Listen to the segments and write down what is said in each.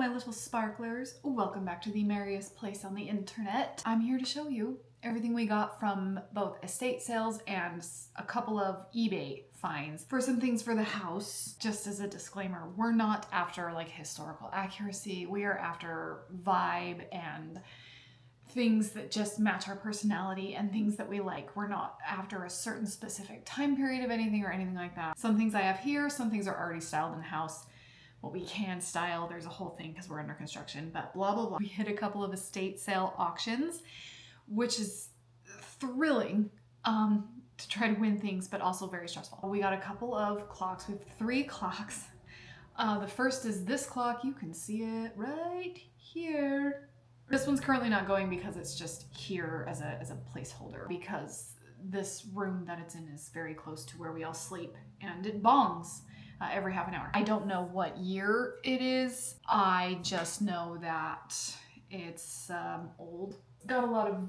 my little sparklers. Welcome back to the merriest place on the internet. I'm here to show you everything we got from both estate sales and a couple of eBay finds for some things for the house. Just as a disclaimer, we're not after like historical accuracy. We are after vibe and things that just match our personality and things that we like. We're not after a certain specific time period of anything or anything like that. Some things I have here, some things are already styled in the house. What we can style, there's a whole thing because we're under construction, but blah, blah, blah. We hit a couple of estate sale auctions, which is thrilling to try to win things, but also very stressful. We got a couple of clocks. We have 3 clocks. The first is this clock. You can see it right here. This one's currently not going because it's just here as a placeholder, because this room that it's in is very close to where we all sleep and it bongs every half an hour. I don't know what year it is. I just know that it's old. Got a lot of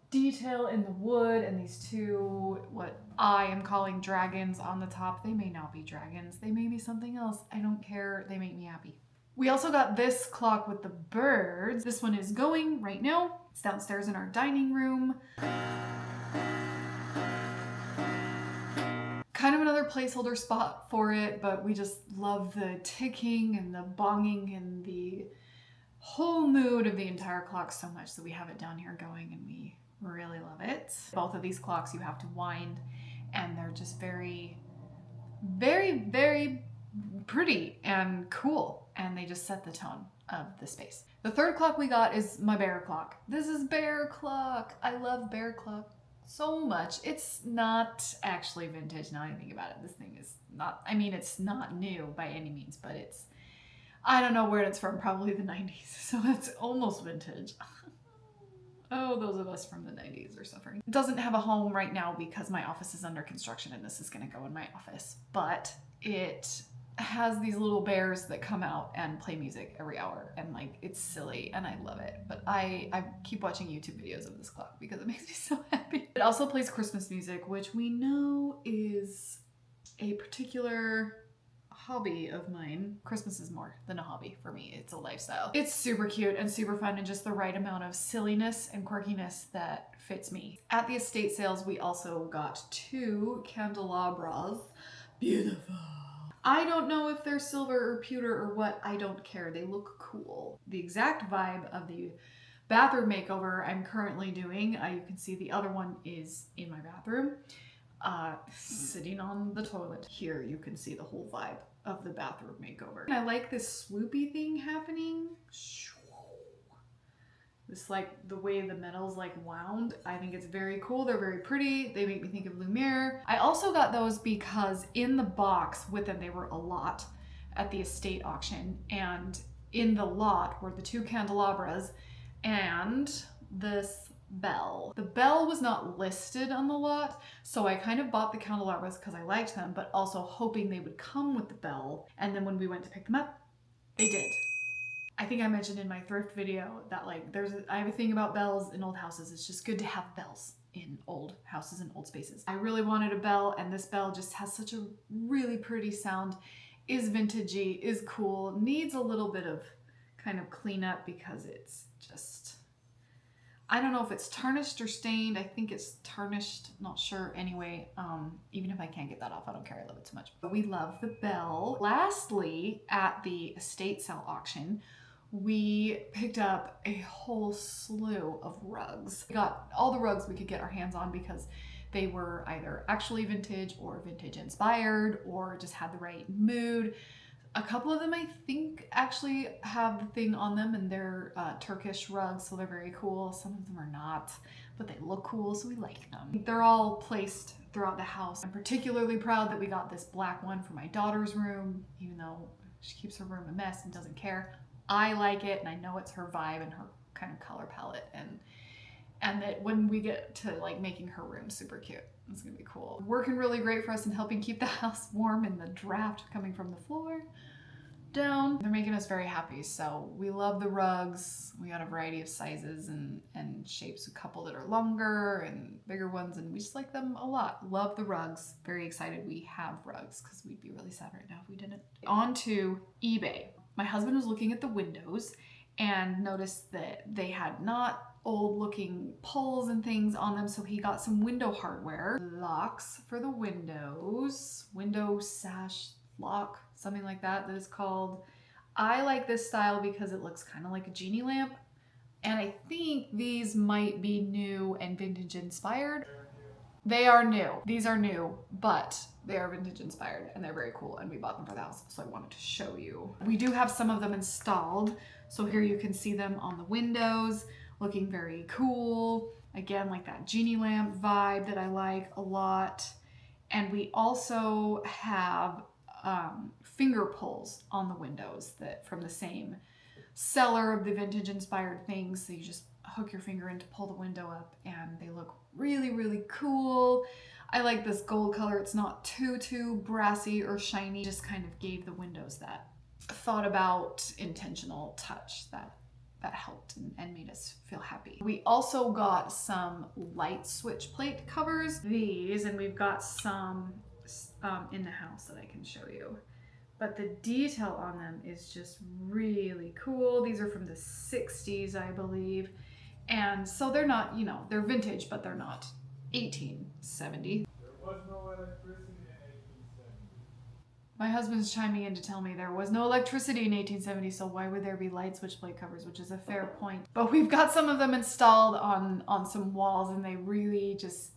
detail in the wood and these 2, what I am calling dragons on the top. They may not be dragons. They may be something else. I don't care. They make me happy. We also got this clock with the birds. This one is going right now. It's downstairs in our dining room. Kind of another placeholder spot for it, but we just love the ticking and the bonging and the whole mood of the entire clock so much that we have it down here going and we really love it. Both of these clocks you have to wind and they're just very, very, very pretty and cool, and they just set the tone of the space. The third clock we got is my bear clock. This is bear clock. I love bear clock so much. It's not actually vintage now I think about it. This thing is not, I mean, it's not new by any means, but it's, I don't know where it's from, probably the 90s, so it's almost vintage. Oh, those of us from the 90s are suffering. It doesn't have a home right now because my office is under construction and this is gonna go in my office, but it has these little bears that come out and play music every hour, and like it's silly and I love it. But I keep watching YouTube videos of this clock because it makes me so happy. It also plays Christmas music, which we know is a particular hobby of mine. Christmas is more than a hobby for me. It's a lifestyle. It's super cute and super fun and just the right amount of silliness and quirkiness that fits me. At the estate sales, we also got 2 candelabras. Beautiful. I don't know if they're silver or pewter or what. I don't care. They look cool. The exact vibe of the bathroom makeover I'm currently doing, you can see the other one is in my bathroom, sitting on the toilet. Here you can see the whole vibe of the bathroom makeover. And I like this swoopy thing happening. This, like, the way the metal's like wound. I think it's very cool. They're very pretty. They make me think of Lumiere. I also got those because in the box with them, they were a lot at the estate auction. And in the lot were the 2 candelabras and this bell. The bell was not listed on the lot, so I kind of bought the candelabras because I liked them, but also hoping they would come with the bell. And then when we went to pick them up, they did. I think I mentioned in my thrift video that like I have a thing about bells in old houses. It's just good to have bells in old houses and old spaces. I really wanted a bell, and this bell just has such a really pretty sound, is vintagey, is cool, needs a little bit of kind of cleanup because it's just, I don't know if it's tarnished or stained. I think it's tarnished, not sure. Anyway, even if I can't get that off, I don't care. I love it so much. But we love the bell. Lastly, at the estate sale auction, we picked up a whole slew of rugs. We got all the rugs we could get our hands on because they were either actually vintage or vintage inspired or just had the right mood. A couple of them I think actually have the thing on them, and they're Turkish rugs, so they're very cool. Some of them are not, but they look cool, so we like them. They're all placed throughout the house. I'm particularly proud that we got this black one for my daughter's room, even though she keeps her room a mess and doesn't care. I like it, and I know it's her vibe and her kind of color palette, and that when we get to like making her room super cute, it's gonna be cool. Working really great for us and helping keep the house warm and the draft coming from the floor down. They're making us very happy, so we love the rugs. We got a variety of sizes and shapes, a couple that are longer and bigger ones, and we just like them a lot. Love the rugs. Very excited we have rugs because we'd be really sad right now if we didn't. On to eBay. My husband was looking at the windows and noticed that they had not old looking pulls and things on them, so he got some window hardware. Locks for the windows, window sash lock, something like that is called. I like this style because it looks kind of like a genie lamp, and I think these might be new and vintage inspired. They are new. These are new, but they are vintage inspired and they're very cool, and we bought them for the house, so I wanted to show you. We do have some of them installed, so here you can see them on the windows, looking very cool. Again, like that genie lamp vibe that I like a lot. And we also have finger pulls on the windows that from the same seller of the vintage inspired things. So you just hook your finger in to pull the window up, and they look really, really cool. I like this gold color. It's not too brassy or shiny. Just kind of gave the windows that thought about intentional touch that helped and made us feel happy. We also got some light switch plate covers, these, and we've got some in the house that I can show you. But the detail on them is just really cool. These are from the 60s, I believe. And so they're not, you know, they're vintage, but they're not 1870. There was no electricity in 1870. My husband's chiming in to tell me there was no electricity in 1870, so why would there be light switch plate covers, which is a fair point. But we've got some of them installed on some walls, and they really just,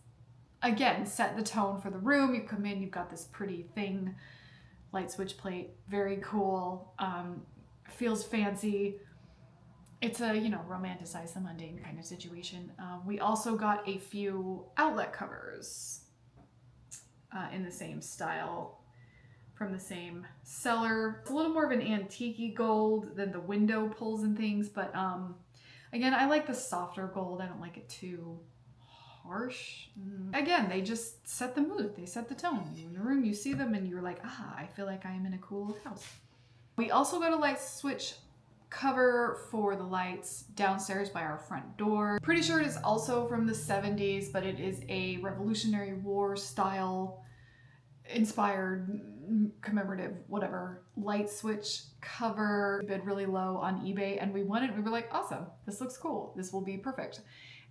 again, set the tone for the room. You come in, you've got this pretty thing, light switch plate, very cool, feels fancy. It's a, you know, romanticize the mundane kind of situation. We also got a few outlet covers in the same style from the same seller. It's a little more of an antique-y gold than the window pulls and things, but again, I like the softer gold. I don't like it too harsh. Again, they just set the mood. They set the tone. You're in the room, you see them, and you're like, ah, I feel like I am in a cool house. We also got a light switch cover for the lights downstairs by our front door. Pretty sure it is also from the 70s, but it is a Revolutionary War style inspired commemorative whatever light switch cover. We bid really low on eBay and we won it. We were like, awesome, this looks cool, this will be perfect.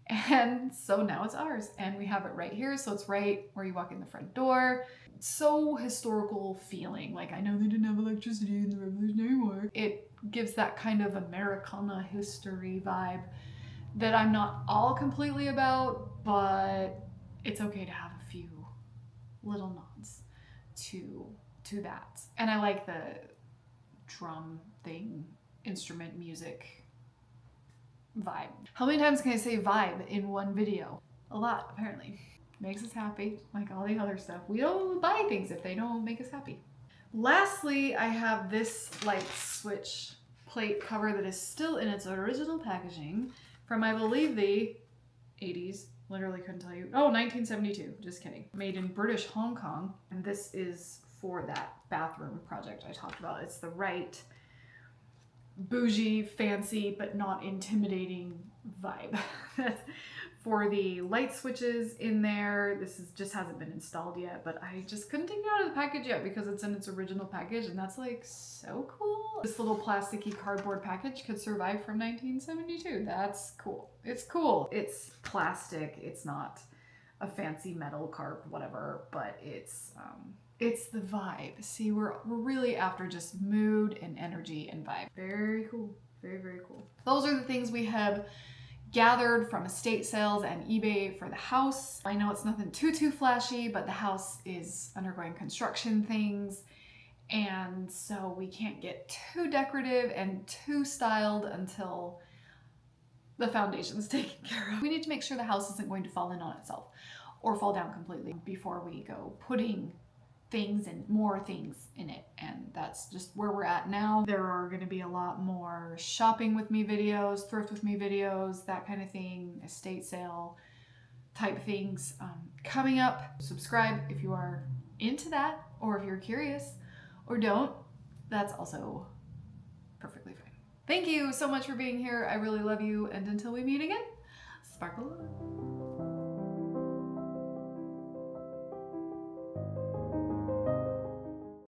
And so now it's ours, and we have it right here, so it's right where you walk in the front door. So historical feeling, like I know they didn't have electricity in the Revolutionary War. It gives that kind of Americana history vibe that I'm not all completely about, but it's okay to have a few little nods to that. And I like the drum thing, instrument music vibe. How many times can I say vibe in one video? A lot, apparently. Makes us happy, like all the other stuff. We don't buy things if they don't make us happy. Lastly, I have this light switch plate cover that is still in its original packaging from, I believe, the 80s. Literally couldn't tell you. Oh, 1972, just kidding. Made in British Hong Kong. And this is for that bathroom project I talked about. It's the right bougie, fancy, but not intimidating vibe. For the light switches in there, this is just hasn't been installed yet, but I just couldn't take it out of the package yet because it's in its original package, and that's like so cool. This little plasticky cardboard package could survive from 1972. That's cool. It's cool. It's plastic. It's not a fancy metal carp, whatever, but it's the vibe. See, we're really after just mood and energy and vibe. Very cool. Very, very cool. Those are the things we have gathered from estate sales and eBay for the house. I know it's nothing too flashy, but the house is undergoing construction things, and so we can't get too decorative and too styled until the foundation's taken care of. We need to make sure the house isn't going to fall in on itself or fall down completely before we go putting things and more things in it, and that's just where we're at now. There are going to be a lot more shopping with me videos, thrift with me videos, that kind of thing, estate sale type things coming up. Subscribe if you are into that, or if you're curious, or don't, that's also perfectly fine. Thank you so much for being here. I really love you, and until we meet again, sparkle on.